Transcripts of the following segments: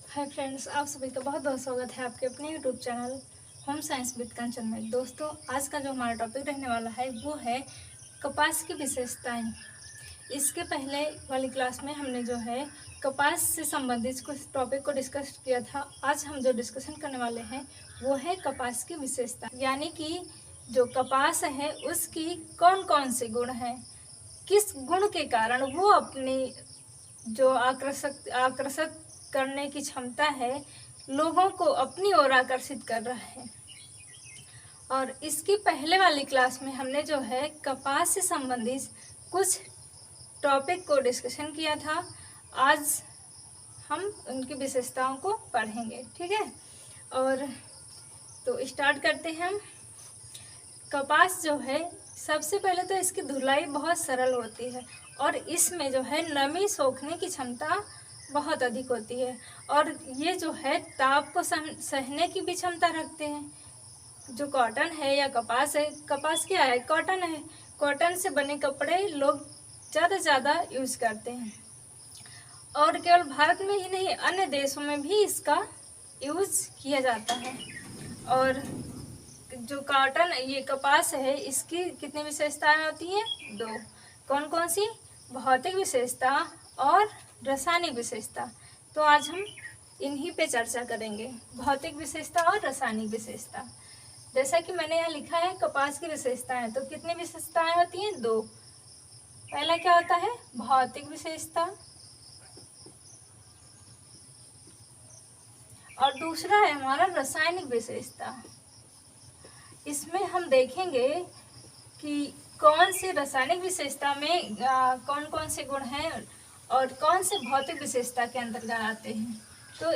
Hi friends, आप सभी का बहुत बहुत स्वागत है आपके अपने YouTube channel home science with Kanchan में। दोस्तों, आज का जो हमारा टॉपिक रहने वाला है वो है कपास की विशेषताएं। इसके पहले वाली क्लास में हमने जो है कपास से संबंधित कुछ टॉपिक को डिस्कस किया था। आज हम जो डिस्कशन करने वाले हैं वो है कपास की विशेषता, यानी कि जो कपास है उसकी कौन कौन से गुण हैं, किस गुण के कारण वो अपनी जो आकर्षक करने की क्षमता है, लोगों को अपनी ओर आकर्षित कर रहा है। और इसकी पहले वाली क्लास में हमने जो है कपास से संबंधित कुछ टॉपिक को डिस्कशन किया था। आज हम उनकी विशेषताओं को पढ़ेंगे, ठीक है। और तो स्टार्ट करते हैं हम। कपास जो है, सबसे पहले तो इसकी धुलाई बहुत सरल होती है और इसमें जो है नमी सोखने की क्षमता बहुत अधिक होती है। और ये जो है ताप को सहने की भी क्षमता रखते हैं। जो कॉटन है या कपास है, कपास क्या है, कॉटन है। कॉटन से बने कपड़े लोग ज़्यादा से ज़्यादा यूज़ करते हैं और केवल भारत में ही नहीं, अन्य देशों में भी इसका यूज़ किया जाता है। और जो कॉटन, ये कपास है, इसकी कितनी विशेषताएं होती हैं? दो। कौन कौन सी? भौतिक विशेषता और रासायनिक विशेषता। तो आज हम इन्हीं पे चर्चा करेंगे, भौतिक विशेषता और रासायनिक विशेषता। जैसा कि मैंने यहाँ लिखा है कपास की विशेषताएं, तो कितनी विशेषताएं होती हैं? दो। पहला क्या होता है? भौतिक विशेषता, और दूसरा है हमारा रासायनिक विशेषता। इसमें हम देखेंगे कि कौन सी रासायनिक विशेषता में कौन कौन से गुण हैं और कौन से भौतिक विशेषता के अंतर्गत आते हैं। तो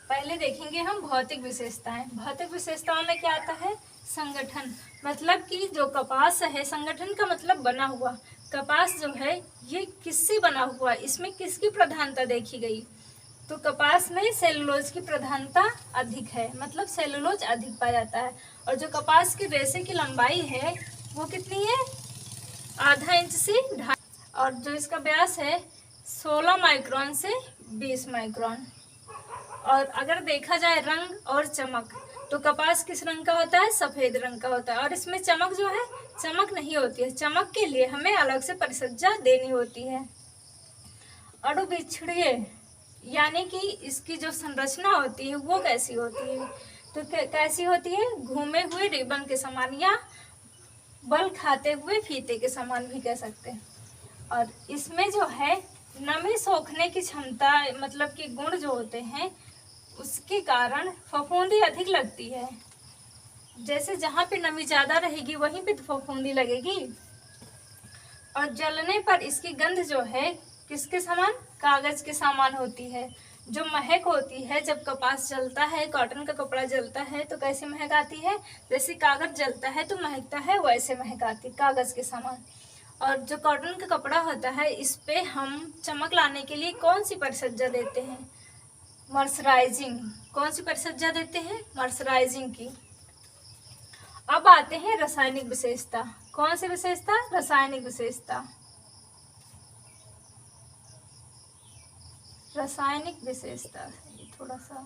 पहले देखेंगे हम भौतिक विशेषताएं। भौतिक विशेषताओं में क्या आता है? संगठन, मतलब कि जो कपास है, संगठन का मतलब बना हुआ। कपास जो है ये किससे बना हुआ, इसमें किसकी प्रधानता देखी गई? तो कपास में सेलुलोज की प्रधानता अधिक है, मतलब सेलुलोज अधिक पाया जाता है। और जो कपास की रेशे की लंबाई है वो कितनी है? आधा इंच से 2.5। और जो इसका व्यास है 16 माइक्रोन से 20 माइक्रोन। और अगर देखा जाए रंग और चमक, तो कपास किस रंग का होता है? सफेद रंग का होता है। और इसमें चमक जो है, चमक नहीं होती है। चमक के लिए हमें अलग से परिसज्जा देनी होती है। अणुविच्छिडीय, यानी कि इसकी जो संरचना होती है वो कैसी होती है? तो कैसी होती है? घूमे हुए रिबन के समान या बल खाते हुए फीते के समान भी कह सकते हैं। और इसमें जो है नमी सोखने की क्षमता, मतलब कि गुण जो होते हैं, उसके कारण फफूंदी अधिक लगती है। जैसे जहाँ पे नमी ज़्यादा रहेगी वहीं पे तो फफूंदी लगेगी। और जलने पर इसकी गंध जो है किसके समान? कागज के समान होती है। जो महक होती है जब कपास जलता है, कॉटन का कपड़ा जलता है, तो कैसी महक आती है? जैसे कागज जलता है तो महकता है, वैसे महक आती है, कागज के समान। और जो कॉटन का कपड़ा होता है, इस पे हम चमक लाने के लिए कौन सी परिसज्जा देते हैं? मर्सराइजिंग। कौन सी परिसज्जा देते हैं? मर्सराइजिंग की। अब आते हैं रासायनिक विशेषता। कौन सी विशेषता? रासायनिक विशेषता। रासायनिक विशेषता थोड़ा सा,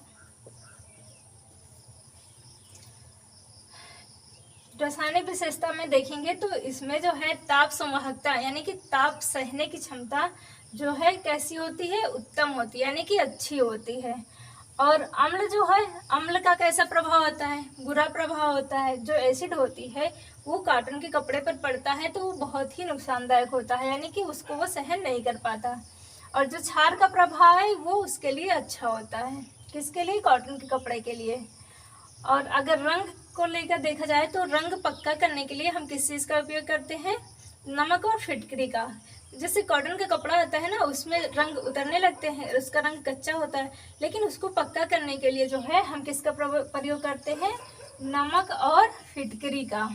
रासायनिक विशेषता में देखेंगे तो इसमें जो है ताप संवाहकता, यानी कि ताप सहने की क्षमता जो है कैसी होती है? उत्तम होती है, यानी कि अच्छी होती है। और अम्ल जो है, अम्ल का कैसा प्रभाव होता है? बुरा प्रभाव होता है। जो एसिड होती है वो कॉटन के कपड़े पर पड़ता है तो वो बहुत ही नुकसानदायक होता है, यानी कि उसको वो सहन नहीं कर पाता। और जो क्षार का प्रभाव है वो उसके लिए अच्छा होता है। किसके लिए? कॉटन के कपड़े के लिए। और अगर रंग को लेकर देखा जाए तो रंग पक्का करने के लिए हम किस चीज़ का उपयोग करते हैं? नमक और फिटकरी का। जैसे कॉटन का कपड़ा होता है ना, उसमें रंग उतरने लगते हैं, उसका रंग कच्चा होता है, लेकिन उसको पक्का करने के लिए जो है हम किसका प्रयोग करते हैं? नमक और फिटकरी का।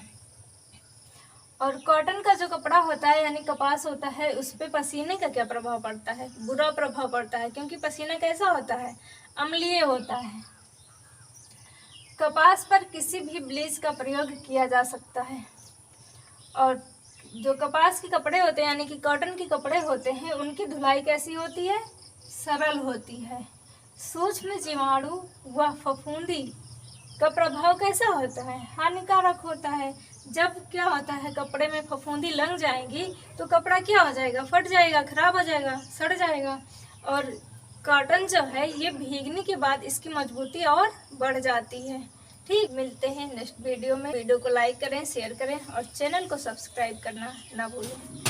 और कॉटन का जो कपड़ा होता है, यानी कपास होता है, उस पर पसीने का क्या प्रभाव पड़ता है? बुरा प्रभाव पड़ता है, क्योंकि पसीना कैसा होता है? अम्लीय होता है। कपास पर किसी भी ब्लीच का प्रयोग किया जा सकता है। और जो कपास के कपड़े होते हैं, यानी कि कॉटन के कपड़े होते हैं, उनकी धुलाई कैसी होती है? सरल होती है। सूक्ष्म जीवाणु व फफूंदी का प्रभाव कैसा होता है? हानिकारक होता है। जब क्या होता है, कपड़े में फफूंदी लग जाएंगी तो कपड़ा क्या हो जाएगा? फट जाएगा, खराब हो जाएगा, सड़ जाएगा। और कॉटन जो है ये भीगने के बाद इसकी मजबूती और बढ़ जाती है। ठीक, मिलते हैं नेक्स्ट वीडियो में। वीडियो को लाइक करें, शेयर करें और चैनल को सब्सक्राइब करना ना भूलें।